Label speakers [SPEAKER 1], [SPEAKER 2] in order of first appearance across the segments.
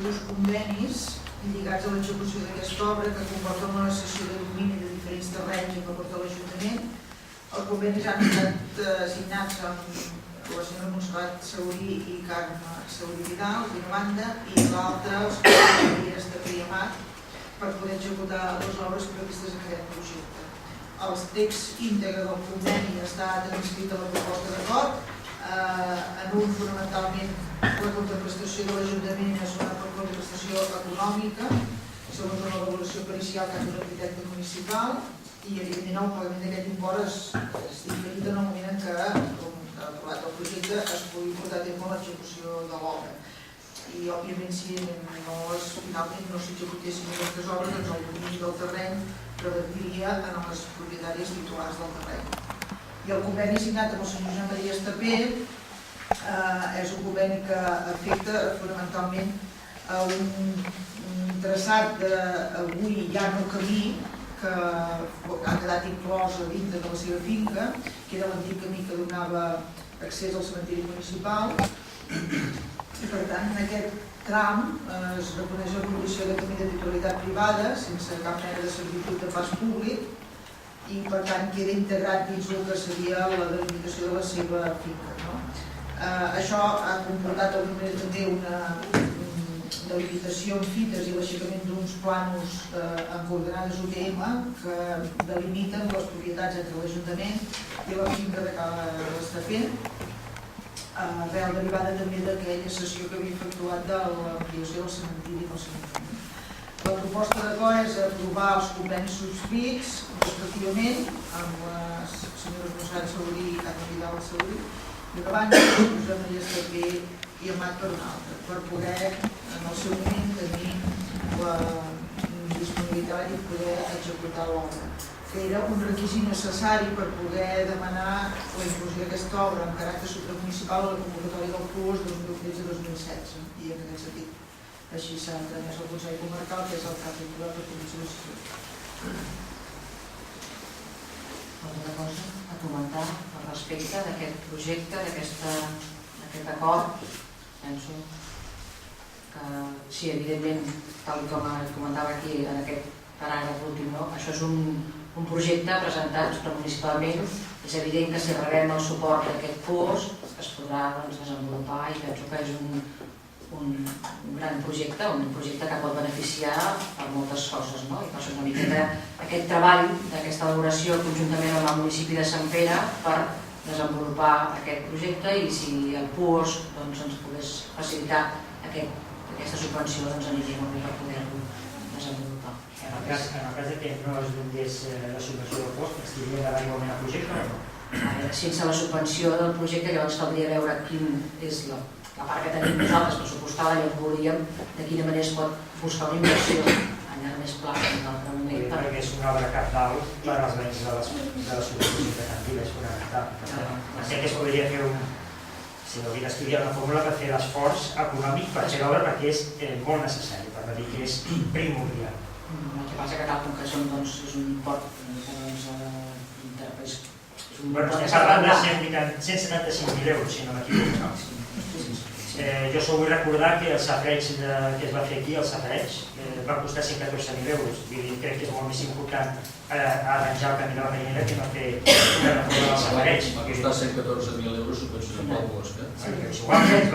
[SPEAKER 1] dos convenis lligats a l'execució d'aquesta obra que comporten una cessió de domini de diferents terrenys a favor de l'Ajuntament. Els convenis han estat signats amb la senyora Montserrat Saurí i Carme Saurí Vidal d'una banda i l'altra els convenis de Priamat per poder executar les obres previstes en aquest projecte. El text íntegre del conveni està transcrit a la proposta d'acord. En un, fonamentalment, la contraprestació de l'Ajuntament és una contraprestació econòmica segons una valoració pericial que ha fet l'arquitecte municipal i, evidentment, el pagament d'aquest import és diferit en el moment en què, com ha aprovat el projecte, es pugui portar a terme l'execució de l'obra. I, òbviament, si finalment no s'executessin aquestes obres, doncs el domini del terreny revertiria en els propietaris titulars del terreny. I el conveni signat amb el senyor Josep Maria Estapé és un conveni que afecta fonamentalment a un traçat d'avui ja no camí que ha quedat inclòs a dintre de la seva finca, que era l'antic camí que donava accés al cementiri municipal. I, per tant, en aquest tram es reconeix la condició de camí de titularitat privada sense cap mena de servitud de pas públic i, per tant, queda integrat dins el que seria la delimitació de la seva finca. Això ha comportat també una delimitació en fites i l'aixecament d'uns planos en coordenades UTM que delimiten les propietats entre l'Ajuntament i la finca de Cala Estapé, arrel derivada també d'aquella sessió que havia efectuat de l'ampliació del cementiri i del cementiri. La proposta d'acord és aprovar els convenis subscrits, respectivament, amb les senyores Montserrat Saurí i Carme Vidal Saurí, d'una banda, Josep Maria Estapé i Amat per una altra, per poder, en el seu moment, tenir la disponibilitat i poder executar l'obra, que era un requisit necessari per poder demanar la inclusió d'aquesta obra amb caràcter supramunicipal a la convocatòria del PUOS 2013-2016, i en aquest sentit així s'ha tramès al Consell Comarcal, que és el cap vinculat per comissió.
[SPEAKER 2] Alguna cosa a comentar al respecte d'aquest projecte, d'aquest acord? Penso que sí, evidentment, tal com comentava aquí en aquest paràgraf últim, això és un projecte presentat supramunicipalment. És evident que si rebem el suport d'aquest PUOS es podrà desenvolupar i penso que és un gran projecte, un projecte que pot beneficiar per moltes coses, no? I per això una miqueta aquest treball d'aquesta elaboració conjuntament amb el municipi de Sant Pere per desenvolupar aquest projecte i si el PUOS ens pogués facilitar aquesta subvenció aniria molt bé per poder-lo desenvolupar.
[SPEAKER 3] En el cas que no es donés la subvenció del PUOS, estaria davant igualment el projecte o no?
[SPEAKER 2] Sense la subvenció del projecte llavors caldria veure quin és la part que tenim nosaltres pressupostada, llavors veuríem de quina manera es pot buscar una inversió a llarg més pla en un altre moment.
[SPEAKER 3] Perquè és una obra cabdal per als béns de la subvenció mercantil, és fonamental. Entenc que es podria fer si hauria d'estudiar una fórmula per fer l'esforç econòmic per fer l'obra perquè és molt necessari, per no dir que és primordial.
[SPEAKER 2] El que passa que tal com que és un import
[SPEAKER 3] estem parlant de 175.000 euros, si no m'equivoco. Jo sol vull recordar que el safareig que es va fer aquí, el safareig, va costar 114.000 euros. Crec que és molt més important arranjar el camí de la Marinera que no fer una reforma del safareig.
[SPEAKER 4] Va costar 114.000 euros subvencions amb el PUOS.
[SPEAKER 3] Igual es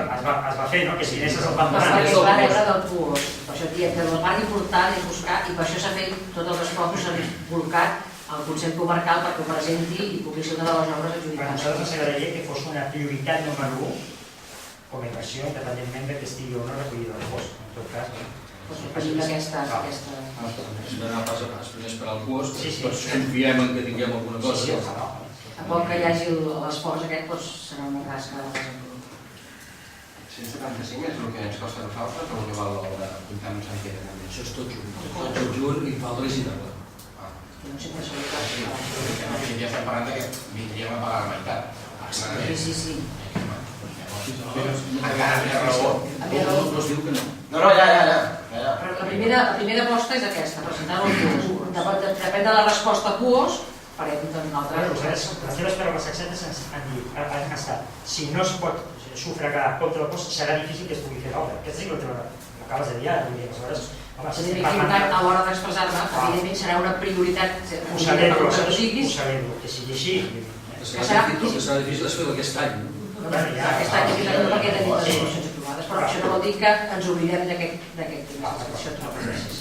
[SPEAKER 3] va fer, no? Que si diners es van donar.
[SPEAKER 2] Es va rebre del PUOS. Per això diem que la part important és buscar, i per això s'ha fet tots els esforços s'han volcat al Consell Comarcal perquè ho presenti i pugui ser una de les obres adjudicades.
[SPEAKER 3] Per nosaltres ens agradaria que fos una prioritat número 1 com a inversió, independentment que estigui o no recollida al PUOS. En tot cas,
[SPEAKER 2] recollim aquesta...
[SPEAKER 4] Hem d'anar pas a pas, primer esperar el PUOS, tots confiem en que tinguem alguna cosa.
[SPEAKER 2] A poc que hi hagi l'esforç aquest, serà una tasca de desenvolupament.
[SPEAKER 5] 175 és el que ens costa a nosaltres o el que val l'obra comptant amb Sant Pere?
[SPEAKER 4] Això és tot junt i falta licitar-la.
[SPEAKER 2] No sé per això.
[SPEAKER 5] Ja estem parlant que vindríem a pagar la meitat.
[SPEAKER 2] Sí.
[SPEAKER 5] Encara no hi ha raó.
[SPEAKER 4] No es diu que no.
[SPEAKER 5] No, ja.
[SPEAKER 2] Però la primera aposta és aquesta, presentar-ho al PUOS. Depèn de la resposta a PUOS, farem una altra.
[SPEAKER 3] Les seves paraules exactes han estat, si no es pot sufragar contra el cos, serà difícil que es pugui fer l'obra. Aquesta sí que l'acabes de dir ara, vull dir, aleshores, home,
[SPEAKER 2] És a dir, a l'hora d'expressar-me, evidentment serà una prioritat.
[SPEAKER 3] Ho celebro, que sigui així.
[SPEAKER 4] El que serà difícil és fer aquest any.
[SPEAKER 2] Aquest any perquè tenim les resolucions aprovades, però això no vol dir que ens oblidem d'aquest tema. Això et trobo, gràcies.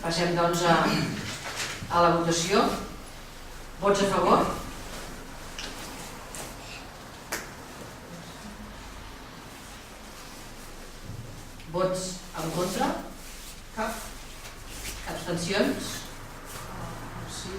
[SPEAKER 2] Passem doncs a la votació. Vots a favor? Vots en contra?
[SPEAKER 1] Cap.
[SPEAKER 2] Abstencions?
[SPEAKER 1] Sí.